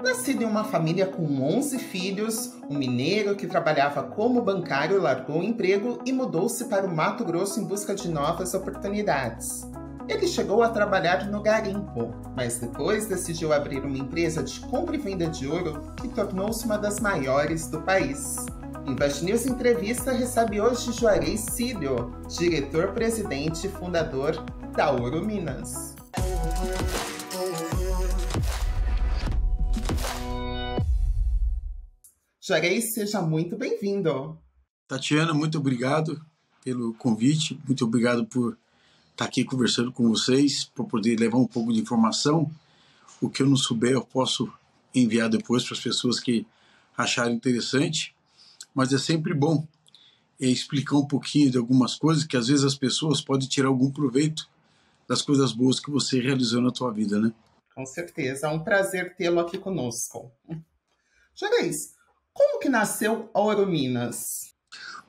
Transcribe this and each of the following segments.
Nascido em uma família com 11 filhos, um mineiro que trabalhava como bancário largou o emprego e mudou-se para o Mato Grosso em busca de novas oportunidades. Ele chegou a trabalhar no garimpo, mas depois decidiu abrir uma empresa de compra e venda de ouro que tornou-se uma das maiores do país. Invest News Entrevista recebe hoje Juarez Cílio, diretor-presidente e fundador da Ouro Minas. Juarez, seja muito bem-vindo. Tatiana, muito obrigado pelo convite, muito obrigado por estar aqui conversando com vocês, por poder levar um pouco de informação. O que eu não souber eu posso enviar depois para as pessoas que acharem interessante, mas é sempre bom explicar um pouquinho de algumas coisas que às vezes as pessoas podem tirar algum proveito das coisas boas que você realizou na tua vida, né? Com certeza, é um prazer tê-lo aqui conosco. Juarez, como que nasceu a Ouro Minas?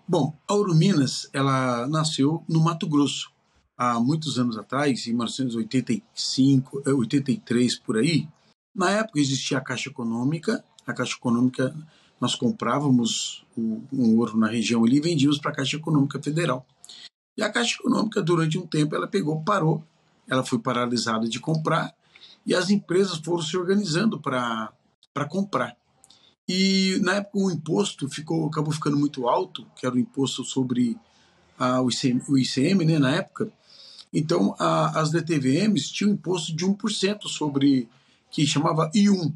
Bom, a Ouro Minas, ela nasceu no Mato Grosso. Há muitos anos atrás, em 1985, 83 por aí, na época existia a Caixa Econômica. A Caixa Econômica, nós comprávamos um ouro na região ali e vendíamos para a Caixa Econômica Federal. E a Caixa Econômica, durante um tempo, ela parou, ela foi paralisada de comprar e as empresas foram se organizando para comprar. E na época o imposto acabou ficando muito alto, que era o imposto sobre o ICM, né, na época. Então as DTVMs tinham imposto de 1% sobre, que chamava I1.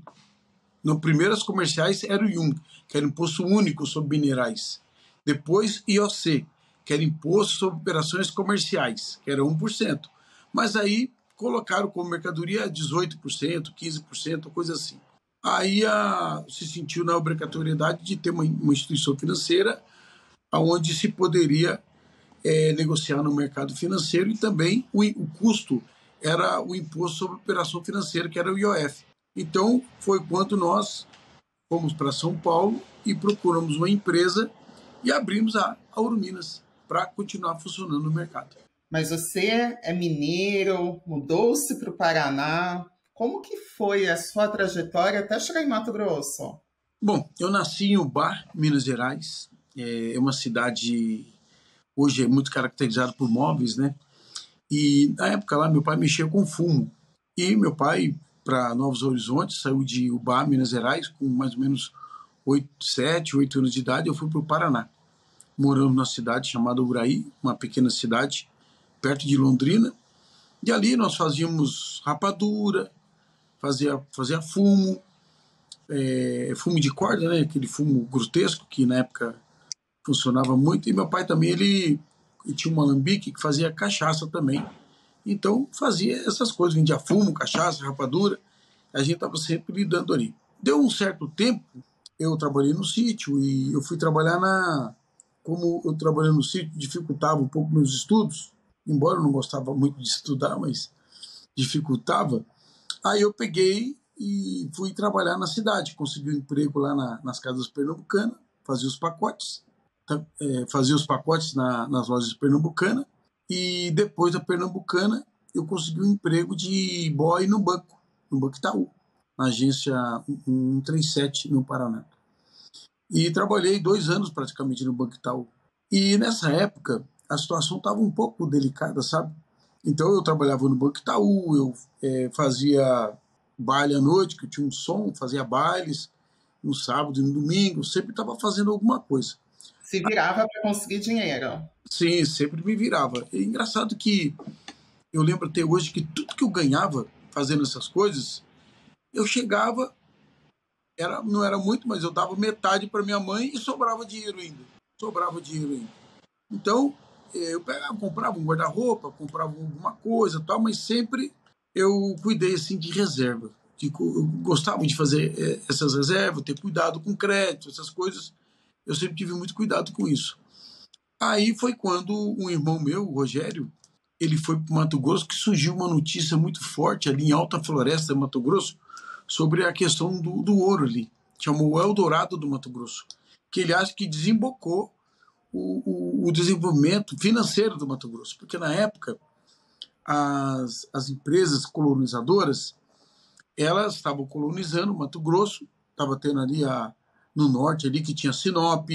No primeiro as comerciais era o I1, que era imposto único sobre minerais. Depois IOC, que era imposto sobre operações comerciais, que era 1%. Mas aí colocaram como mercadoria 18%, 15%, coisa assim. Aí se sentiu na obrigatoriedade de ter uma instituição financeira onde se poderia negociar no mercado financeiro, e também o custo era o imposto sobre operação financeira, que era o IOF. Então foi quando nós fomos para São Paulo e procuramos uma empresa e abrimos a Ouro Minas para continuar funcionando no mercado. Mas você é mineiro, mudou-se para o Paraná. Como que foi a sua trajetória até chegar em Mato Grosso? Bom, eu nasci em Ubá, Minas Gerais. É uma cidade, hoje é muito caracterizada por móveis, né? E na época lá, meu pai mexia com fumo. E meu pai, para Novos Horizontes, saiu de Ubá, Minas Gerais, com mais ou menos 7, 8 anos de idade. Eu fui para o Paraná. Moramos numa cidade chamada Uraí, uma pequena cidade, perto de Londrina. E ali nós fazíamos rapadura, fazia fumo, fumo de corda, né? Aquele fumo grotesco que na época funcionava muito. E meu pai também, ele tinha um alambique que fazia cachaça também. Então fazia essas coisas, vendia fumo, cachaça, rapadura. A gente estava sempre lidando ali. Deu um certo tempo, eu trabalhei no sítio e eu fui trabalhar como eu trabalhei no sítio, dificultava um pouco meus estudos, embora eu não gostava muito de estudar, mas dificultava. Aí eu peguei e fui trabalhar na cidade, consegui um emprego lá nas casas pernambucanas, fazia os pacotes, nas lojas pernambucanas, e depois da pernambucana eu consegui um emprego de boy no Banco Itaú, na agência 137 no Paraná. E trabalhei 2 anos praticamente no Banco Itaú. E nessa época a situação estava um pouco delicada, sabe? Então eu trabalhava no Banco Itaú, eu fazia baile à noite, que eu tinha um som, fazia bailes no sábado e no domingo, sempre estava fazendo alguma coisa. Se virava para conseguir dinheiro. Sim, sempre me virava. É engraçado que eu lembro até hoje que tudo que eu ganhava fazendo essas coisas, eu chegava, não era muito, mas eu dava metade para minha mãe e sobrava dinheiro ainda. Então, eu comprava um guarda-roupa, comprava alguma coisa, tal, mas sempre eu cuidei assim de reserva. Eu gostava de fazer essas reservas, ter cuidado com crédito, essas coisas. Eu sempre tive muito cuidado com isso. Aí foi quando um irmão meu, o Rogério, ele foi para o Mato Grosso, que surgiu uma notícia muito forte ali em Alta Floresta, Mato Grosso, sobre a questão do ouro ali. Chamou o Eldorado do Mato Grosso, que ele acha que desembocou o desenvolvimento financeiro do Mato Grosso, porque na época as empresas colonizadoras elas estavam colonizando o Mato Grosso, estava tendo ali no norte ali que tinha Sinop,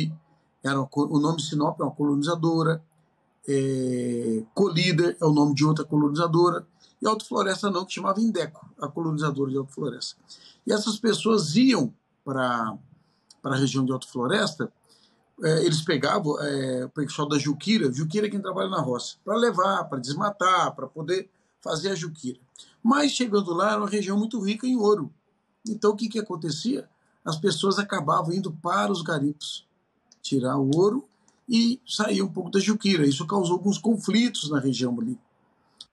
o nome Sinop é uma colonizadora, Colíder é o nome de outra colonizadora, e Alto Floresta não, que chamava Indeco, a colonizadora de Alto Floresta. E essas pessoas iam para a região de Alto Floresta, eles pegavam o pessoal da Juquira é quem trabalha na roça, para levar, para desmatar, para poder fazer a Juquira. Mas chegando lá, era uma região muito rica em ouro. Então o que acontecia? As pessoas acabavam indo para os garimpos, tirar o ouro e sair um pouco da Juquira. Isso causou alguns conflitos na região ali.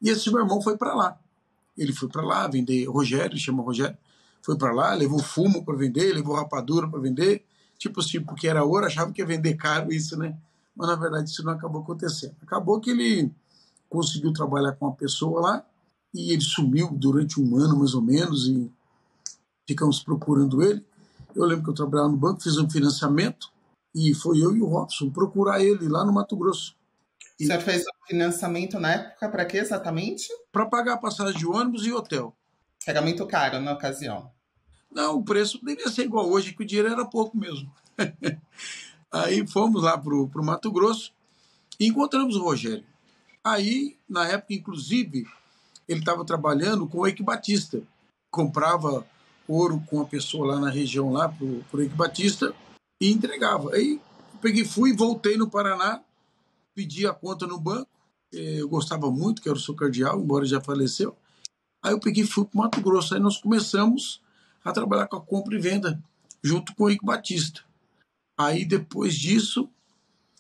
E esse meu irmão foi para lá. Ele foi para lá vender, Rogério, chama Rogério, foi para lá, levou fumo para vender, levou rapadura para vender, tipo assim, porque era ouro, achava que ia vender caro isso, né? Mas na verdade isso não acabou acontecendo. Acabou que ele conseguiu trabalhar com uma pessoa lá e ele sumiu durante um ano mais ou menos e ficamos procurando ele. Eu lembro que eu trabalhava no banco, fiz um financiamento e foi eu e o Robson procurar ele lá no Mato Grosso. O senhor fez o financiamento na época para quê exatamente? Para pagar a passagem de ônibus e hotel. Era muito caro na ocasião. Não, o preço devia ser igual hoje, que o dinheiro era pouco mesmo. Aí fomos lá para o Mato Grosso e encontramos o Rogério. Aí, na época, inclusive, ele estava trabalhando com o Eike Batista. Comprava ouro com a pessoa lá na região, lá para o Eike Batista, e entregava. Aí fui, voltei no Paraná, pedi a conta no banco. Eu gostava muito, que era o seu cardeal, embora já faleceu. Aí eu fui para o Mato Grosso. Aí nós começamos a trabalhar com a compra e venda, junto com o Eike Batista. Aí, depois disso,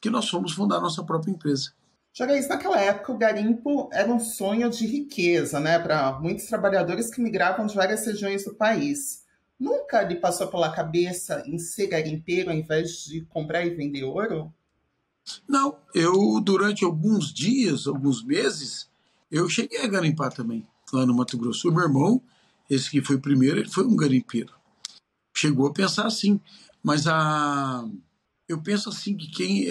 que nós fomos fundar a nossa própria empresa. Jogaís, naquela época o garimpo era um sonho de riqueza, né, para muitos trabalhadores que migravam de várias regiões do país. Nunca lhe passou pela cabeça em ser garimpeiro ao invés de comprar e vender ouro? Não, eu durante alguns dias, alguns meses, eu cheguei a garimpar também, lá no Mato Grosso. O meu irmão, esse que foi primeiro, ele foi um garimpeiro. Chegou a pensar assim, mas eu penso assim que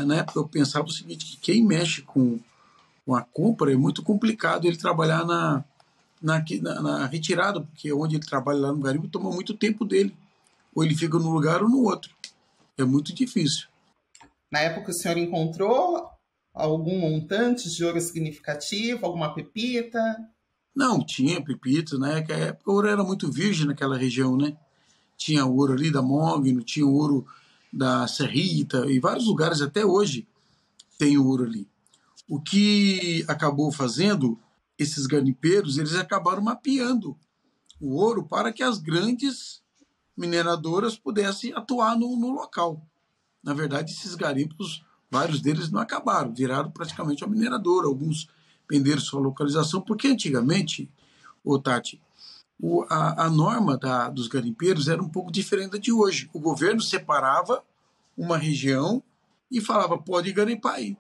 na época eu pensava o seguinte, que quem mexe com a compra é muito complicado ele trabalhar na retirada, porque onde ele trabalha lá no garimpo toma muito tempo dele. Ou ele fica num lugar ou no outro. É muito difícil. Na época o senhor encontrou algum montante de ouro significativo, alguma pepita? Não, tinha pepitas, né? Que a época o ouro era muito virgem naquela região, né? Tinha ouro ali da Mogno, tinha ouro da Serrita, e vários lugares até hoje tem ouro ali. O que acabou fazendo, esses garimpeiros, eles acabaram mapeando o ouro para que as grandes mineradoras pudessem atuar no local. Na verdade, esses garimpos, vários deles não acabaram, viraram praticamente uma mineradora, alguns venderam sua localização, porque antigamente, Tati, a norma dos garimpeiros era um pouco diferente da de hoje. O governo separava uma região e falava, pode garimpar aí.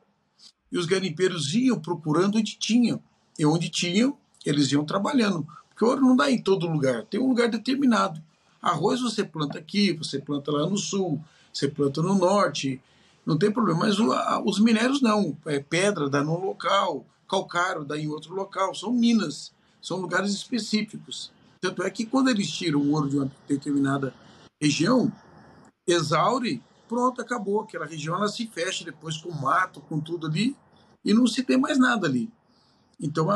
E os garimpeiros iam procurando onde tinham. E onde tinham, eles iam trabalhando. Porque o ouro não dá em todo lugar, tem um lugar determinado. Arroz você planta aqui, você planta lá no sul, você planta no norte, não tem problema. Mas os minérios não. Pedra dá num local, calcário dá em outro local. São minas, são lugares específicos. Tanto é que quando eles tiram o ouro de uma determinada região, exaure, pronto, acabou. Aquela região ela se fecha depois com mato, com tudo ali, e não se tem mais nada ali. Então,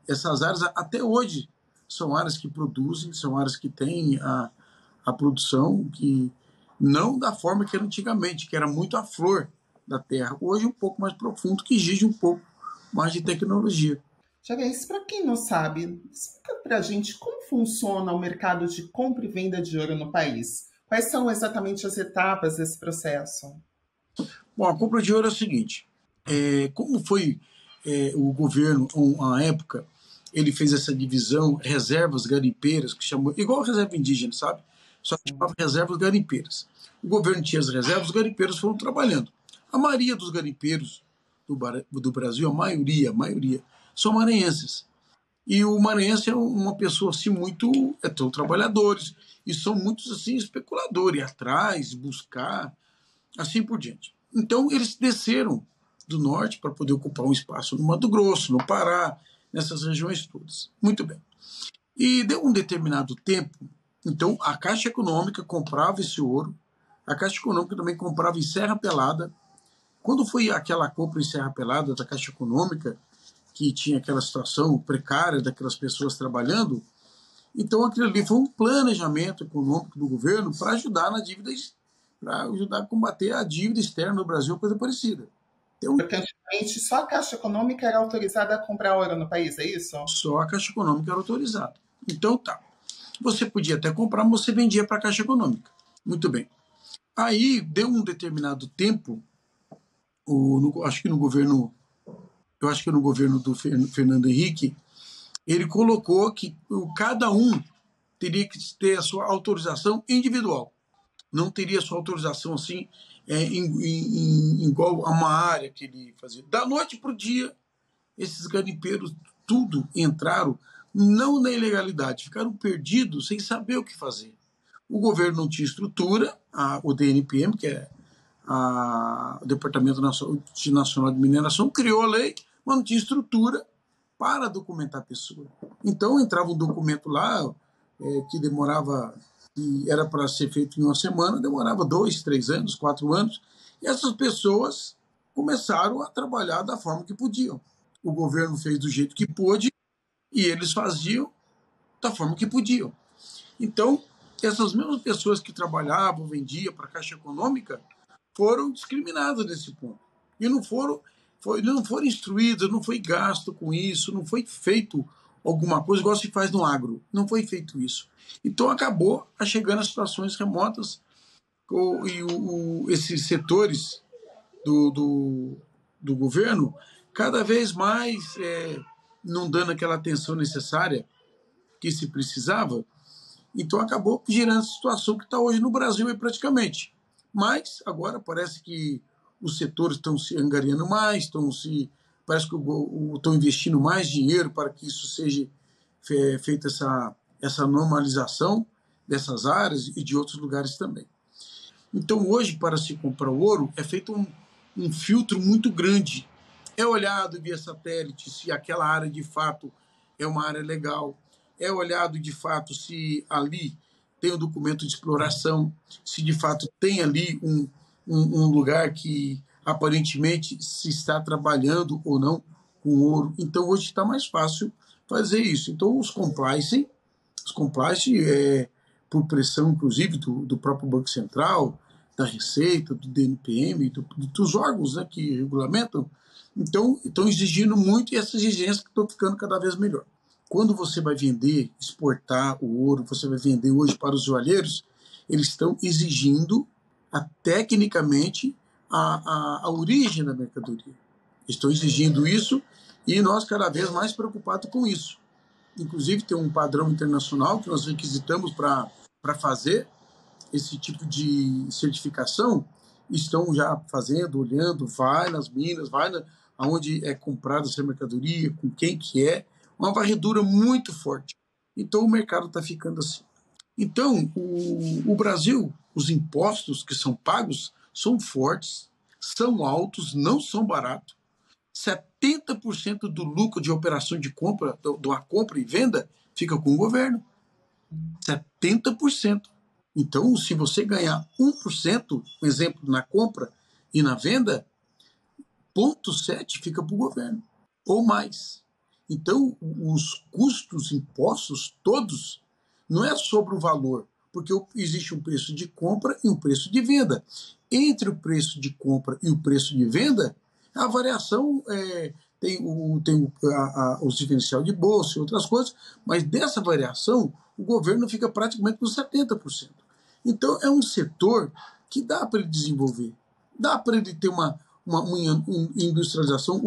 essas áreas, até hoje, são áreas que produzem, são áreas que têm a produção, que não da forma que era antigamente, que era muito a flor da terra. Hoje, um pouco mais profundo, que exige um pouco mais de tecnologia. Jogaís, para quem não sabe, explica para a gente como funciona o mercado de compra e venda de ouro no país. Quais são exatamente as etapas desse processo? Bom, a compra de ouro é o seguinte, como foi o governo, à época, ele fez essa divisão, reservas garimpeiras, que chamou, igual a reserva indígena, sabe? Só que chamava reservas garimpeiras. O governo tinha as reservas, os garimpeiros foram trabalhando. A maioria dos garimpeiros do Brasil, a maioria, são maranhenses. E o maranhense é uma pessoa assim muito, são trabalhadores e são muitos assim especuladores, ir atrás, buscar, assim por diante. Então eles desceram do norte para poder ocupar um espaço no Mato Grosso, no Pará, nessas regiões todas. Muito bem. E deu um determinado tempo, então a Caixa Econômica comprava esse ouro, a Caixa Econômica também comprava em Serra Pelada. Quando foi aquela compra em Serra Pelada da Caixa Econômica, que tinha aquela situação precária daquelas pessoas trabalhando, então aquilo ali foi um planejamento econômico do governo para ajudar na dívida, para ajudar a combater a dívida externa no Brasil, coisa parecida. Então, porque antigamente só a Caixa Econômica era autorizada a comprar ouro no país, é isso? Só a Caixa Econômica era autorizada. Então tá. Você podia até comprar, mas você vendia para a Caixa Econômica. Muito bem. Aí deu um determinado tempo, acho que no governo do Fernando Henrique, ele colocou que cada um teria que ter a sua autorização individual. Não teria sua autorização assim, igual a uma área que ele fazia. Da noite para o dia, esses garimpeiros tudo entraram, não na ilegalidade, ficaram perdidos sem saber o que fazer. O governo não tinha estrutura, o DNPM, que é o Departamento Nacional de Mineração, criou a lei, mas não tinha estrutura para documentar a pessoa. Então entrava um documento lá que demorava, que era para ser feito em uma semana, demorava 2, 3 anos, 4 anos, e essas pessoas começaram a trabalhar da forma que podiam. O governo fez do jeito que pôde e eles faziam da forma que podiam. Então, essas mesmas pessoas que trabalhavam, vendiam para a Caixa Econômica, foram discriminadas nesse ponto. E não foram instruídas, não foi gasto com isso, não foi feito alguma coisa igual se faz no agro. Não foi feito isso. Então acabou chegando a situações remotas e esses setores do governo cada vez mais não dando aquela atenção necessária que se precisava. Então acabou gerando a situação que está hoje no Brasil praticamente. Mas agora parece que os setores estão se angariando mais, parece que estão investindo mais dinheiro para que isso seja feita essa normalização dessas áreas e de outros lugares também. Então hoje, para se comprar ouro, é feito um filtro muito grande. É olhado via satélite se aquela área de fato é uma área legal, é olhado de fato se ali tem um documento de exploração, se de fato tem ali um lugar que aparentemente se está trabalhando ou não com ouro. Então hoje está mais fácil fazer isso. Então os compliance por pressão inclusive do próprio Banco Central, da Receita, do DNPM, dos órgãos, né, que regulamentam, então estão exigindo muito, e essas exigências estão ficando cada vez melhor. Quando você vai vender, exportar o ouro, você vai vender hoje para os joalheiros, eles estão exigindo tecnicamente a origem da mercadoria. Estão exigindo isso e nós cada vez mais preocupados com isso. Inclusive tem um padrão internacional que nós requisitamos para fazer esse tipo de certificação, estão já fazendo, olhando, vai nas minas, vai aonde é comprada essa mercadoria, com quem que é, uma varredura muito forte. Então o mercado está ficando assim. Então o Brasil, os impostos que são pagos são fortes, são altos, não são baratos. 70% do lucro de operação de compra, da compra e venda, fica com o governo. 70%. Então, se você ganhar 1%, um exemplo, na compra e na venda, 0,7% fica para o governo, ou mais. Então, os custos, impostos, todos, não é sobre o valor, porque existe um preço de compra e um preço de venda. Entre o preço de compra e o preço de venda, a variação tem os diferencial de bolsa e outras coisas, mas dessa variação, o governo fica praticamente com 70%. Então, é um setor que dá para ele desenvolver, dá para ele ter uma industrialização.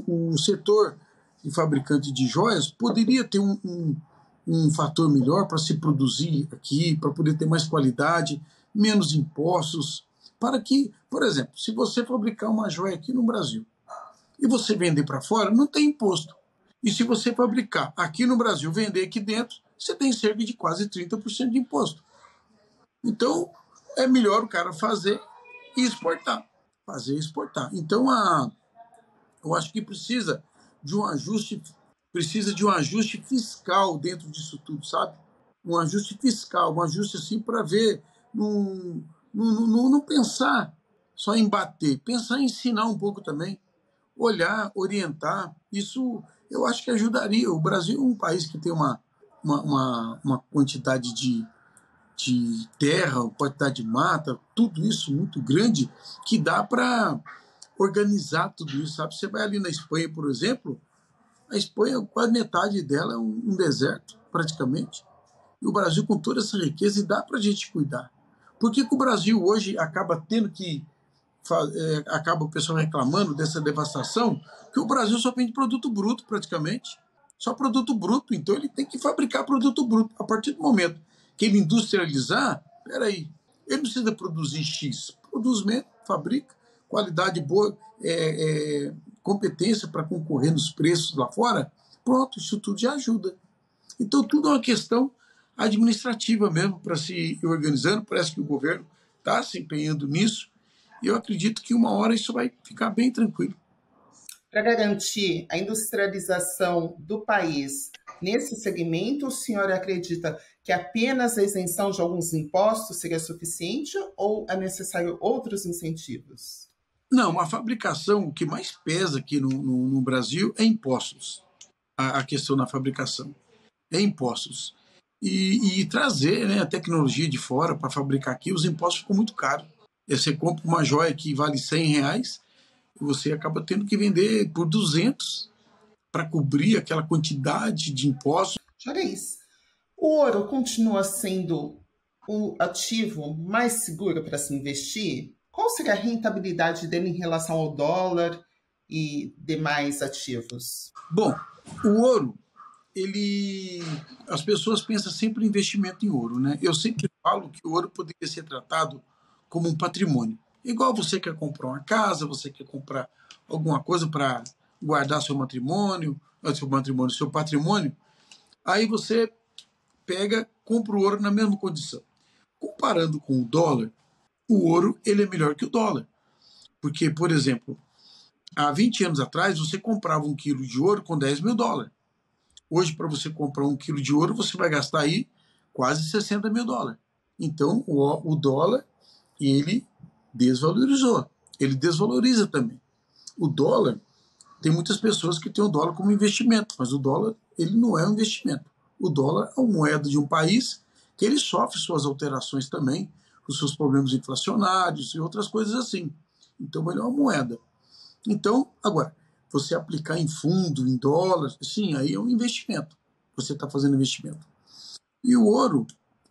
O setor de fabricante de joias poderia ter um fator melhor para se produzir aqui, para poder ter mais qualidade, menos impostos, para que, por exemplo, se você fabricar uma joia aqui no Brasil e você vender para fora, não tem imposto. E se você fabricar aqui no Brasil, vender aqui dentro, você tem cerca de quase 30% de imposto. Então, é melhor o cara fazer e exportar. Fazer e exportar. Então, eu acho que precisa de um ajuste precisa de um ajuste fiscal dentro disso tudo, sabe? Um ajuste fiscal, um ajuste assim para ver, não pensar só em bater, pensar em ensinar um pouco também, olhar, orientar. Isso eu acho que ajudaria. O Brasil é um país que tem uma quantidade de terra, quantidade de mata, tudo isso muito grande, que dá para organizar tudo isso, sabe? Você vai ali na Espanha, por exemplo, a Espanha, quase metade dela é um deserto, praticamente. E o Brasil, com toda essa riqueza, e dá para a gente cuidar. Por que, que o Brasil hoje acaba tendo que. Acaba o pessoal reclamando dessa devastação? Que o Brasil só vende produto bruto, praticamente. Só produto bruto. Então ele tem que fabricar produto bruto. A partir do momento que ele industrializar, peraí, ele não precisa produzir X. Produz mesmo, fabrica, qualidade boa, competência para concorrer nos preços lá fora. Pronto, isso tudo já ajuda. Então, tudo é uma questão administrativa mesmo para se ir organizando. Parece que o governo está se empenhando nisso. E eu acredito que uma hora isso vai ficar bem tranquilo. Para garantir a industrialização do país nesse segmento, o senhor acredita que apenas a isenção de alguns impostos seria suficiente ou é necessário outros incentivos? Não, a fabricação, o que mais pesa aqui no Brasil é impostos. A questão da fabricação é impostos. E trazer, né, a tecnologia de fora para fabricar aqui, os impostos ficam muito caros. Você compra uma joia que vale R$100 e você acaba tendo que vender por 200 para cobrir aquela quantidade de impostos. Juarez, o ouro continua sendo o ativo mais seguro para se investir? Qual seria a rentabilidade dele em relação ao dólar e demais ativos? Bom, o ouro, as pessoas pensam sempre em investimento em ouro, né? Eu sempre falo que o ouro poderia ser tratado como um patrimônio. Igual você quer comprar uma casa, você quer comprar alguma coisa para guardar seu patrimônio, aí você compra o ouro na mesma condição. Comparando com o dólar, o ouro ele é melhor que o dólar. Porque, por exemplo, há 20 anos atrás, você comprava um quilo de ouro com $10 mil. Hoje, para você comprar um quilo de ouro, você vai gastar aí quase $60 mil. Então, o dólar, ele desvalorizou. Ele desvaloriza também. O dólar, tem muitas pessoas que têm o dólar como investimento, mas o dólar, ele não é um investimento. O dólar é uma moeda de um país que ele sofre suas alterações também, os seus problemas inflacionários e outras coisas assim. Então, ele é uma moeda. Então, agora, você aplicar em fundo, em dólar, sim, aí é um investimento. Você está fazendo investimento. E o ouro,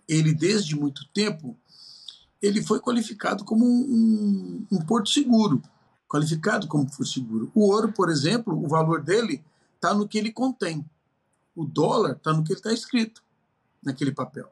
ele desde muito tempo, ele foi qualificado como um porto seguro. Qualificado como porto seguro. O ouro, por exemplo, o valor dele está no que ele contém. O dólar está no que ele está escrito naquele papel.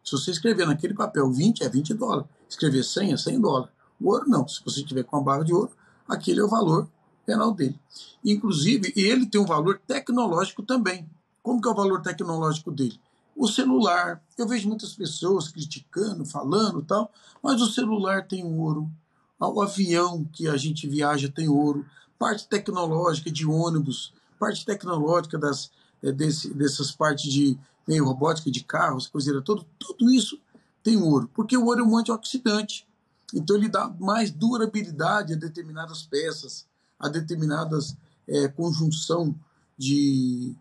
Se você escrever naquele papel 20, é $20. Escrever 100, é $100. O ouro não. Se você tiver com uma barra de ouro, aquele é o valor penal dele. Inclusive, ele tem um valor tecnológico também. Como que é o valor tecnológico dele? O celular. Eu vejo muitas pessoas criticando, falando e tal, mas o celular tem ouro. O avião que a gente viaja tem ouro. Parte tecnológica de ônibus, parte tecnológica dessas partes de meio robótica de carros, coisa toda, tudo isso tem ouro. Porque o ouro é um antioxidante. Então ele dá mais durabilidade a determinadas peças, a determinadas conjunção de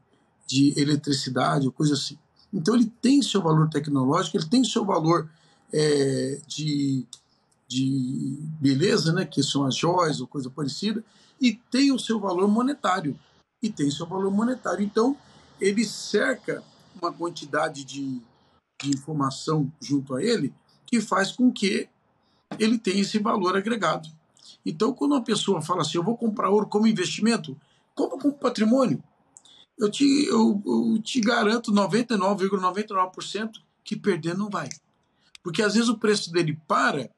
eletricidade ou coisa assim. Então ele tem seu valor tecnológico, ele tem seu valor de beleza, né, que são as joias ou coisa parecida, e tem o seu valor monetário. Então ele cerca uma quantidade de informação junto a ele que faz com que ele tenha esse valor agregado. Então, quando uma pessoa fala assim, eu vou comprar ouro como investimento, compra como patrimônio. Eu te garanto 99,99% que perder não vai. Porque às vezes o preço dele para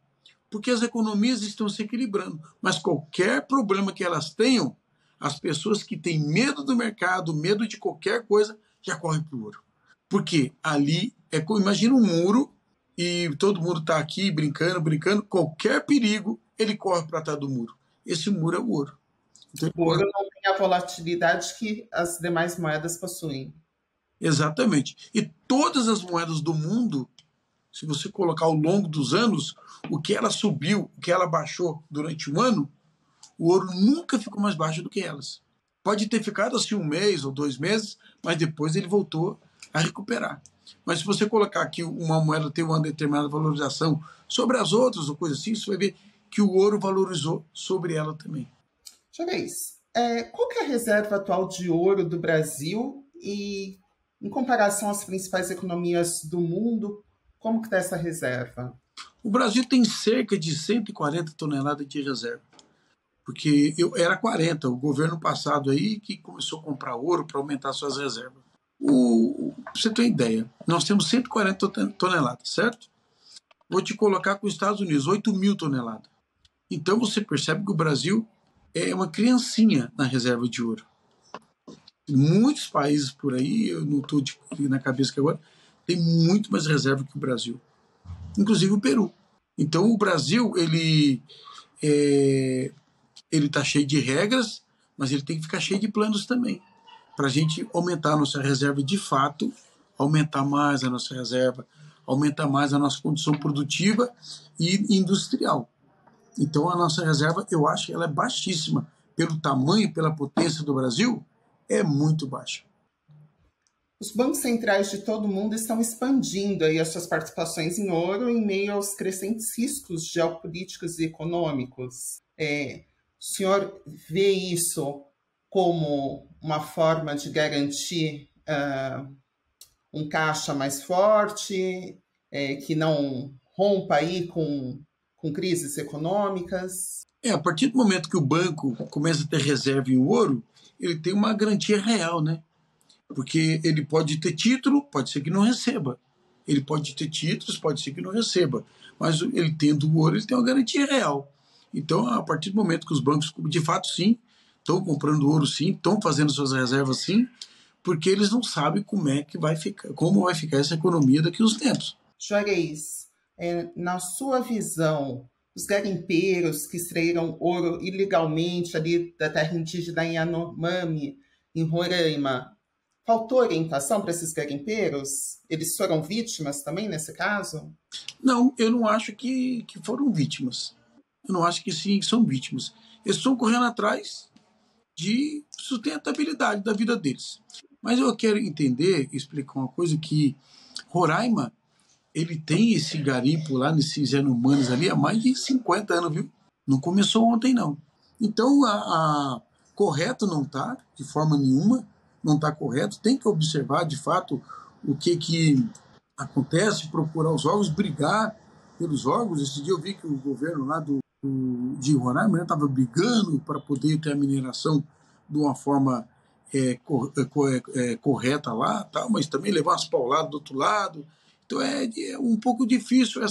porque as economias estão se equilibrando. Mas qualquer problema que elas tenham, as pessoas que têm medo do mercado, medo de qualquer coisa, já correm para o ouro. Porque ali, imagina um muro e todo mundo está aqui brincando, qualquer perigo, ele corre para trás do muro. Esse muro é o ouro. Então, o ouro não a volatilidade que as demais moedas possuem. Exatamente. E todas as moedas do mundo, se você colocar ao longo dos anos, o que ela subiu, o que ela baixou durante um ano, o ouro nunca ficou mais baixo do que elas. Pode ter ficado assim um mês ou 2 meses, mas depois ele voltou a recuperar. Mas se você colocar que uma moeda tem uma determinada valorização sobre as outras ou coisa assim, você vai ver que o ouro valorizou sobre ela também. Juarez, qual que é a reserva atual de ouro do Brasil e, em comparação às principais economias do mundo, como que está essa reserva? O Brasil tem cerca de 140 toneladas de reserva, porque era 40, o governo passado aí que começou a comprar ouro para aumentar suas reservas. Pra você ter uma ideia, nós temos 140 toneladas, certo? Vou te colocar com os Estados Unidos, 8.000 toneladas. Então você percebe que o Brasil é uma criancinha na reserva de ouro. Muitos países por aí, eu não estou na cabeça que agora, tem muito mais reserva que o Brasil. Inclusive o Peru. Então o Brasil, ele está cheio de regras, mas ele tem que ficar cheio de planos também, para a gente aumentar a nossa reserva de fato, aumentar mais a nossa reserva, aumentar mais a nossa condição produtiva e industrial. Então a nossa reserva, eu acho que ela é baixíssima. Pelo tamanho, pela potência do Brasil, é muito baixa. Os bancos centrais de todo o mundo estão expandindo aí as suas participações em ouro em meio aos crescentes riscos geopolíticos e econômicos. O senhor vê isso como uma forma de garantir um caixa mais forte, que não rompa aí com crises econômicas? A partir do momento que o banco começa a ter reserva em ouro, ele tem uma garantia real, né? Porque ele pode ter título, pode ser que não receba. Ele pode ter títulos, pode ser que não receba. Mas ele tendo o ouro, ele tem uma garantia real. Então, a partir do momento que os bancos, de fato, sim, estão comprando ouro, sim, estão fazendo suas reservas, sim, porque eles não sabem como vai ficar essa economia daqui a uns tempos. Juarez, na sua visão, os garimpeiros que extraíram ouro ilegalmente ali da terra indígena Yanomami, em Roraima, faltou orientação para esses garimpeiros? Eles foram vítimas também nesse caso? Não, eu não acho que foram vítimas. Eu não acho que sim, são vítimas. Eles estão correndo atrás de sustentabilidade da vida deles. Mas eu quero entender, explicar uma coisa, que Roraima, ele tem esse garimpo lá nesses Yanomamis ali há mais de 50 anos, viu? Não começou ontem, não. Então, correto não está, de forma nenhuma, não está correto. Tem que observar, de fato, o que acontece, procurar os órgãos, brigar pelos órgãos. Esse dia eu vi que o governo lá de Roraima estava brigando para poder ter a mineração de uma forma correta lá, tal, mas também levar as pauladas do outro lado. Então é um pouco difícil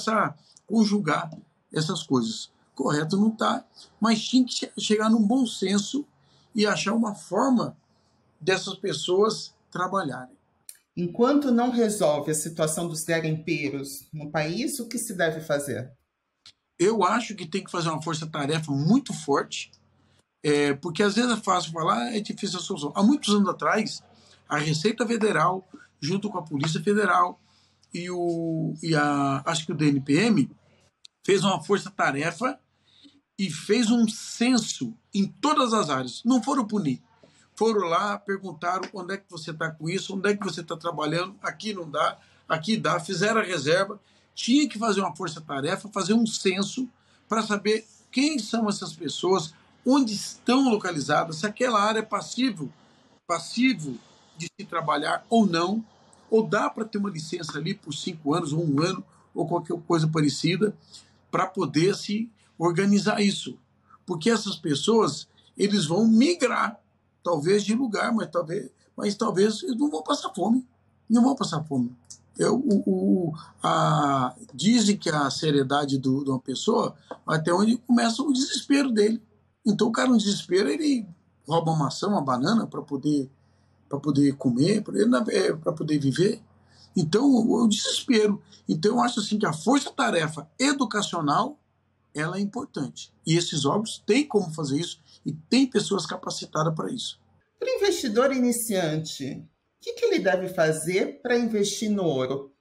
conjugar essas coisas. Correto não está, mas tinha que chegar num bom senso e achar uma forma dessas pessoas trabalharem. Enquanto não resolve a situação dos garimpeiros no país, o que se deve fazer? Eu acho que tem que fazer uma força-tarefa muito forte, porque às vezes é fácil falar, é difícil a solução. Há muitos anos atrás, a Receita Federal, junto com a Polícia Federal acho que o DNPM, fez uma força-tarefa e fez um censo em todas as áreas. Não foram punir. Foram lá, perguntaram onde é que você está com isso, onde é que você está trabalhando, aqui não dá, aqui dá, fizeram a reserva. Tinha que fazer uma força-tarefa, fazer um censo para saber quem são essas pessoas, onde estão localizadas, se aquela área é passivo de se trabalhar ou não, ou dá para ter uma licença ali por 5 anos, ou 1 ano, ou qualquer coisa parecida, para poder se organizar isso. Porque essas pessoas, eles vão migrar, talvez de lugar, mas talvez eles não vão passar fome. Não vão passar fome. Dizem que a seriedade de uma pessoa até onde começa o desespero dele. Então o cara no desespero, ele rouba uma maçã, uma banana para poder comer, para poder viver. Então o desespero. Então eu acho assim que a força-tarefa educacional ela é importante. E esses órgãos têm como fazer isso e tem pessoas capacitadas para isso. Para o investidor iniciante, o que ele deve fazer para investir no ouro?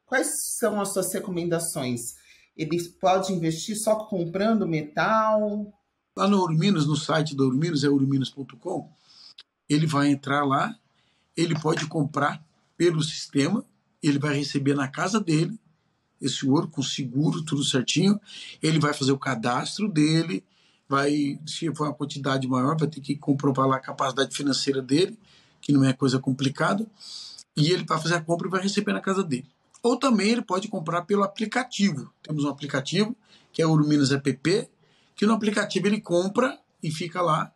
Quais são as suas recomendações? Ele pode investir só comprando metal? Lá no Ouro Minas, no site do Ouro Minas, é ourominas.com, ele vai entrar lá, ele pode comprar pelo sistema, ele vai receber na casa dele esse ouro com seguro, tudo certinho, ele vai fazer o cadastro dele, se for uma quantidade maior, vai ter que comprovar lá a capacidade financeira dele, que não é coisa complicada, e ele vai fazer a compra e vai receber na casa dele. Ou também ele pode comprar pelo aplicativo. Temos um aplicativo, que é o Ouro Minas App, que no aplicativo ele compra e fica lá.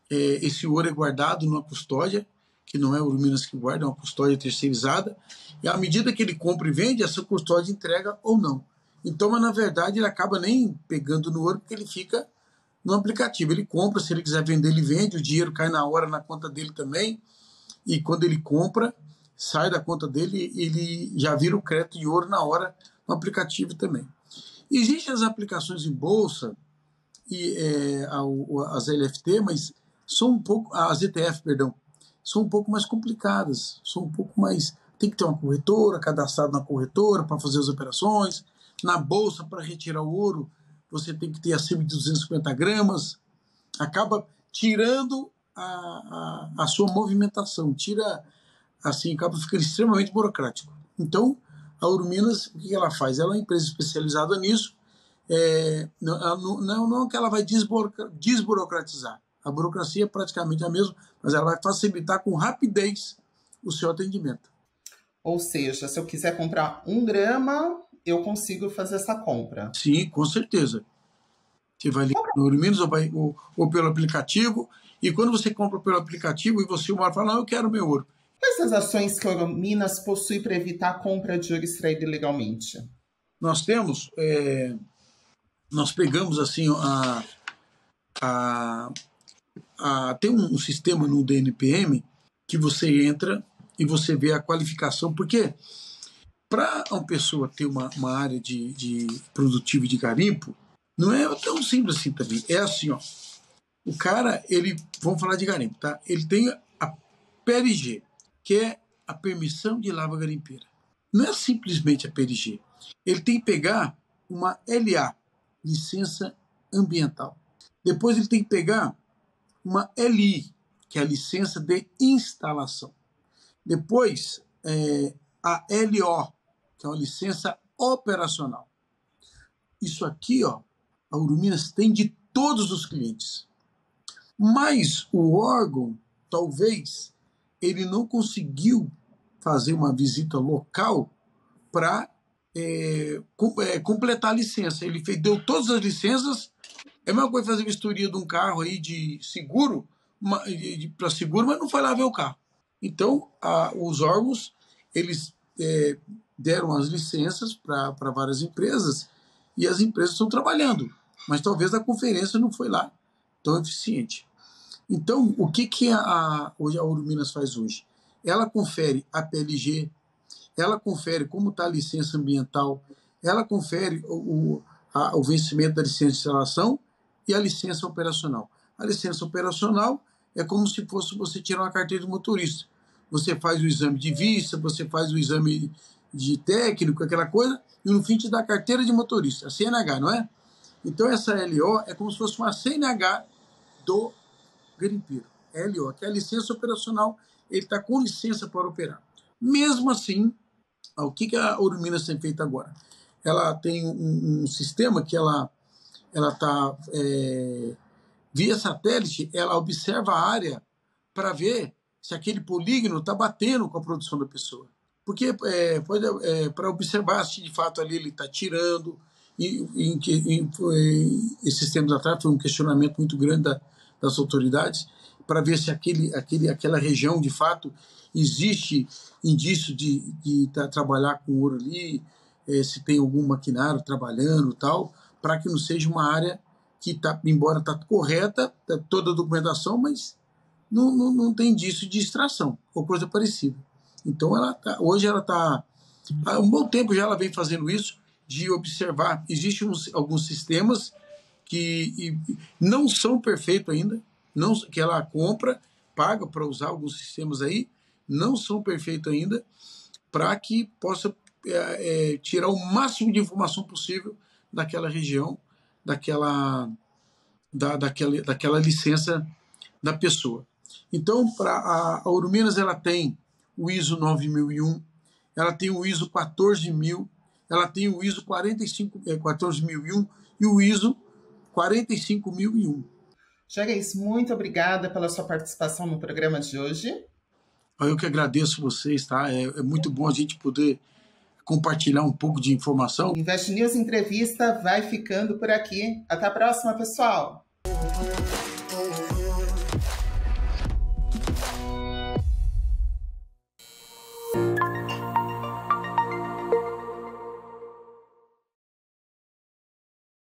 Esse ouro é guardado numa custódia, que não é o Ouro Minas que guarda, é uma custódia terceirizada, e à medida que ele compra e vende, essa custódia entrega ou não. Então, mas na verdade, ele acaba nem pegando no ouro, porque ele fica no aplicativo. Ele compra, se ele quiser vender, ele vende, o dinheiro cai na hora na conta dele também, e quando ele compra, sai da conta dele, ele já vira o crédito de ouro na hora no aplicativo também. Existem as aplicações em bolsa, e as LFT, mas são um pouco, as ETF, perdão, são um pouco mais complicadas, são um pouco mais, tem que ter uma corretora, cadastrado na corretora para fazer as operações, na bolsa para retirar o ouro, você tem que ter acima de 250 gramas, acaba tirando a sua movimentação, assim, acaba ficando extremamente burocrático. Então, a Ouro Minas, o que ela faz? Ela é uma empresa especializada nisso, não que ela vai desburocratizar. A burocracia é praticamente a mesma, mas ela vai facilitar com rapidez o seu atendimento. Ou seja, se eu quiser comprar 1 grama, eu consigo fazer essa compra? Sim, com certeza. Você vai ligar no Ouro Minas ou pelo aplicativo, e quando você compra pelo aplicativo e você uma hora fala, não, eu quero meu ouro. Quais as ações que a Ouro Minas possui para evitar a compra de ouro extraído ilegalmente? Nós pegamos assim tem um sistema no DNPM que você entra e você vê a qualificação, porque para uma pessoa ter uma área de produtivo de garimpo, não é tão simples assim também. É assim, ó, o cara, vamos falar de garimpo, tá? Ele tem a PLG, que é a permissão de lava garimpeira. Não é simplesmente a PLG. Ele tem que pegar uma LA, licença ambiental. Depois ele tem que pegar uma LI, que é a licença de instalação. Depois, a LO, que é uma licença operacional. Isso aqui, ó, a Ouro Minas tem de todos os clientes. Mas o órgão, talvez, ele não conseguiu fazer uma visita local para completar a licença. Ele deu todas as licenças. É a mesma coisa fazer vistoria de um carro aí de seguro, para seguro, mas não foi lá ver o carro. Então, os órgãos, eles deram as licenças para várias empresas e as empresas estão trabalhando, mas talvez a conferência não foi lá tão eficiente. Então, o que hoje a Ouro Minas faz hoje? Ela confere a PLG, ela confere como está a licença ambiental, ela confere o vencimento da licença de instalação e a licença operacional. A licença operacional é como se fosse você tirar uma carteira de motorista. Você faz o exame de vista, você faz o exame de técnico, aquela coisa, e no fim te dá a carteira de motorista, a CNH, não é? Então essa LO é como se fosse uma CNH do garimpeiro. LO, que é a licença operacional, ele está com licença para operar. Mesmo assim, o que a Ouro Minas tem feito agora? Ela tem um sistema que ela está via satélite, ela observa a área para ver se aquele polígono está batendo com a produção da pessoa. Porque para observar se de fato ali ele está tirando. Esses tempos atrás foi um questionamento muito grande das autoridades para ver se aquela região de fato existe indício de trabalhar com ouro ali, se tem algum maquinário trabalhando e tal, para que não seja uma área que está, embora está correta, tá toda a documentação, mas não tem indício de extração ou coisa parecida. Então hoje ela está há um bom tempo já ela vem fazendo isso de observar. Existem alguns sistemas que não são perfeitos ainda, não, que ela compra, paga para usar alguns sistemas aí, não são perfeitos ainda, para que possa tirar o máximo de informação possível daquela região, daquela licença da pessoa. Então, a Ouro Minas, ela tem o ISO 9001, ela tem o ISO 14000, ela tem o ISO 14001 e o ISO 45001. Gerais, muito obrigada pela sua participação no programa de hoje. Eu que agradeço vocês, tá? É muito bom a gente poder compartilhar um pouco de informação. Invest News Entrevista vai ficando por aqui. Até a próxima, pessoal!